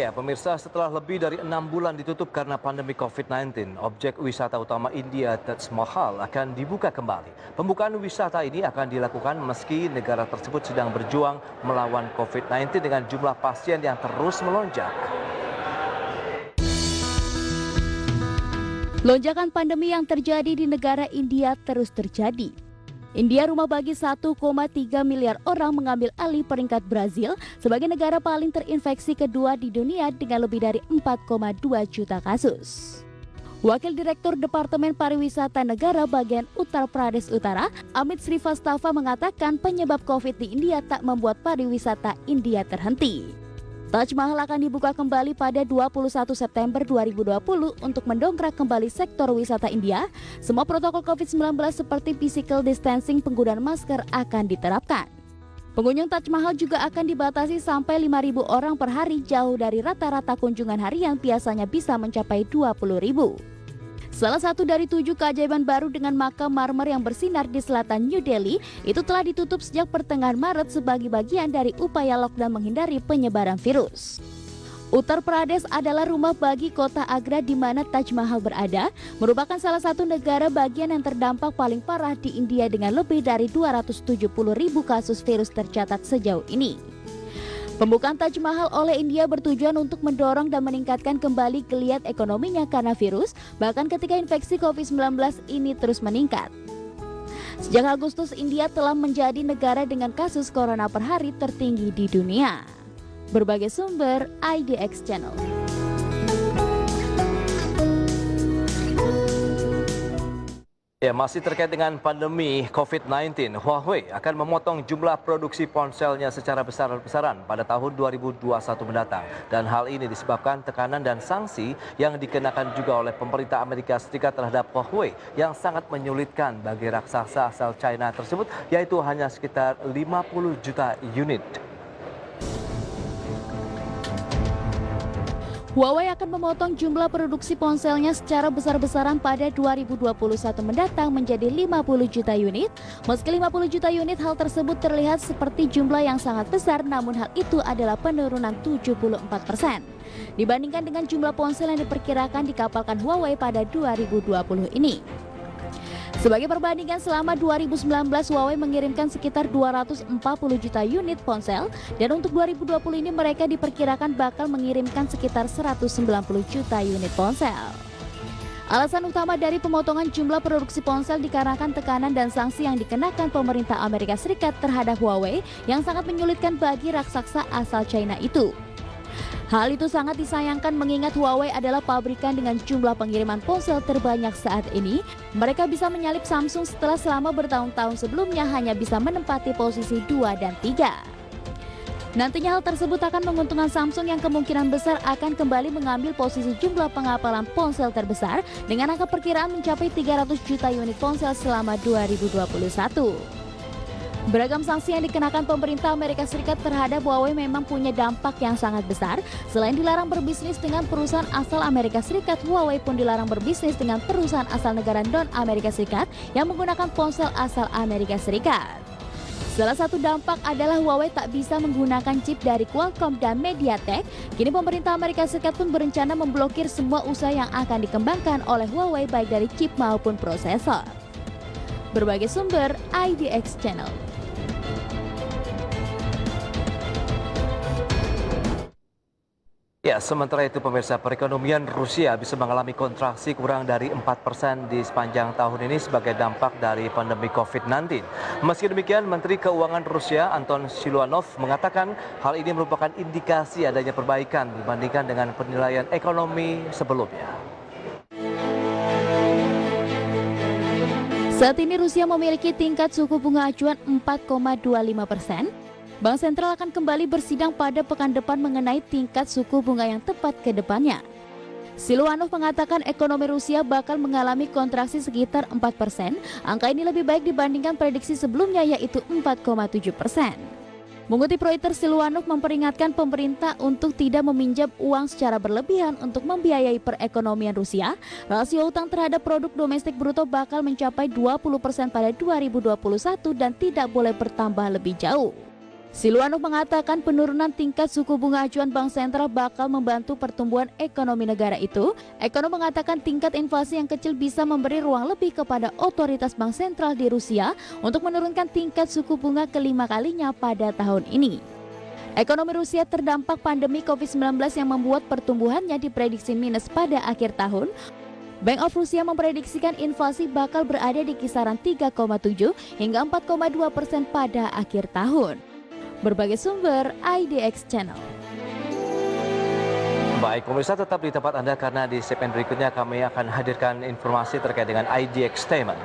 Ya, pemirsa, setelah lebih dari 6 bulan ditutup karena pandemi COVID-19, objek wisata utama India Taj Mahal akan dibuka kembali. Pembukaan wisata ini akan dilakukan meski negara tersebut sedang berjuang melawan COVID-19 dengan jumlah pasien yang terus melonjak. Lonjakan pandemi yang terjadi di negara India terus terjadi. India, rumah bagi 1,3 miliar orang, mengambil alih peringkat Brazil sebagai negara paling terinfeksi kedua di dunia dengan lebih dari 4,2 juta kasus. Wakil Direktur Departemen Pariwisata Negara bagian Uttar Pradesh Utara, Amit Srivastava, mengatakan penyebab COVID di India tak membuat pariwisata India terhenti. Taj Mahal akan dibuka kembali pada 21 September 2020 untuk mendongkrak kembali sektor wisata India. Semua protokol COVID-19 seperti physical distancing, penggunaan masker akan diterapkan. Pengunjung Taj Mahal juga akan dibatasi sampai 5.000 orang per hari, jauh dari rata-rata kunjungan harian biasanya bisa mencapai 20.000. Salah satu dari 7 keajaiban baru dengan makam marmer yang bersinar di selatan New Delhi itu telah ditutup sejak pertengahan Maret sebagai bagian dari upaya lockdown menghindari penyebaran virus. Uttar Pradesh adalah rumah bagi kota Agra di mana Taj Mahal berada, merupakan salah satu negara bagian yang terdampak paling parah di India dengan lebih dari 270.000 kasus virus tercatat sejauh ini. Pembukaan Taj Mahal oleh India bertujuan untuk mendorong dan meningkatkan kembali geliat ekonominya karena virus, bahkan ketika infeksi COVID-19 ini terus meningkat. Sejak Agustus, India telah menjadi negara dengan kasus corona per hari tertinggi di dunia. Berbagai sumber, IDX Channel. Ya, masih terkait dengan pandemi COVID-19, Huawei akan memotong jumlah produksi ponselnya secara besar-besaran pada tahun 2021 mendatang. Dan hal ini disebabkan tekanan dan sanksi yang dikenakan juga oleh pemerintah Amerika Serikat terhadap Huawei yang sangat menyulitkan bagi raksasa asal China tersebut, yaitu hanya sekitar 50 juta unit. Huawei akan memotong jumlah produksi ponselnya secara besar-besaran pada 2021 mendatang menjadi 50 juta unit. Meski 50 juta unit, hal tersebut terlihat seperti jumlah yang sangat besar, namun hal itu adalah penurunan 74% dibandingkan dengan jumlah ponsel yang diperkirakan dikapalkan Huawei pada 2020 ini. Sebagai perbandingan, selama 2019 Huawei mengirimkan sekitar 240 juta unit ponsel, dan untuk 2020 ini mereka diperkirakan bakal mengirimkan sekitar 190 juta unit ponsel. Alasan utama dari pemotongan jumlah produksi ponsel dikarenakan tekanan dan sanksi yang dikenakan pemerintah Amerika Serikat terhadap Huawei yang sangat menyulitkan bagi raksasa asal China itu. Hal itu sangat disayangkan mengingat Huawei adalah pabrikan dengan jumlah pengiriman ponsel terbanyak saat ini. Mereka bisa menyalip Samsung setelah selama bertahun-tahun sebelumnya hanya bisa menempati posisi 2 dan 3. Nantinya hal tersebut akan menguntungkan Samsung yang kemungkinan besar akan kembali mengambil posisi jumlah pengapalan ponsel terbesar dengan angka perkiraan mencapai 300 juta unit ponsel selama 2021. Beragam sanksi yang dikenakan pemerintah Amerika Serikat terhadap Huawei memang punya dampak yang sangat besar. Selain dilarang berbisnis dengan perusahaan asal Amerika Serikat, Huawei pun dilarang berbisnis dengan perusahaan asal negara non-Amerika Serikat yang menggunakan ponsel asal Amerika Serikat. Salah satu dampak adalah Huawei tak bisa menggunakan chip dari Qualcomm dan MediaTek. Kini pemerintah Amerika Serikat pun berencana memblokir semua usaha yang akan dikembangkan oleh Huawei baik dari chip maupun prosesor. Berbagai sumber, IDX Channel. Ya, sementara itu pemirsa, perekonomian Rusia bisa mengalami kontraksi kurang dari 4% di sepanjang tahun ini sebagai dampak dari pandemi COVID-19. Meski demikian, Menteri Keuangan Rusia Anton Siluanov mengatakan hal ini merupakan indikasi adanya perbaikan dibandingkan dengan penilaian ekonomi sebelumnya. Saat ini Rusia memiliki tingkat suku bunga acuan 4,25%. Bank Sentral akan kembali bersidang pada pekan depan mengenai tingkat suku bunga yang tepat ke depannya. Siluanov mengatakan ekonomi Rusia bakal mengalami kontraksi sekitar 4%. Angka ini lebih baik dibandingkan prediksi sebelumnya yaitu 4,7%. Mengutip Reuters, Siluanov memperingatkan pemerintah untuk tidak meminjam uang secara berlebihan untuk membiayai perekonomian Rusia. Rasio utang terhadap produk domestik bruto bakal mencapai 20% pada 2021 dan tidak boleh bertambah lebih jauh. Silwanov mengatakan penurunan tingkat suku bunga acuan Bank Sentral bakal membantu pertumbuhan ekonomi negara itu. Ekonom mengatakan tingkat inflasi yang kecil bisa memberi ruang lebih kepada otoritas Bank Sentral di Rusia untuk menurunkan tingkat suku bunga kelima kalinya pada tahun ini. Ekonomi Rusia terdampak pandemi COVID-19 yang membuat pertumbuhannya diprediksi minus pada akhir tahun. Bank of Rusia memprediksikan inflasi bakal berada di kisaran 3,7 hingga 4,2% pada akhir tahun. Berbagai sumber IDX Channel. Baik, pemirsa tetap di tempat Anda karena di segmen berikutnya kami akan hadirkan informasi terkait dengan IDX Statement.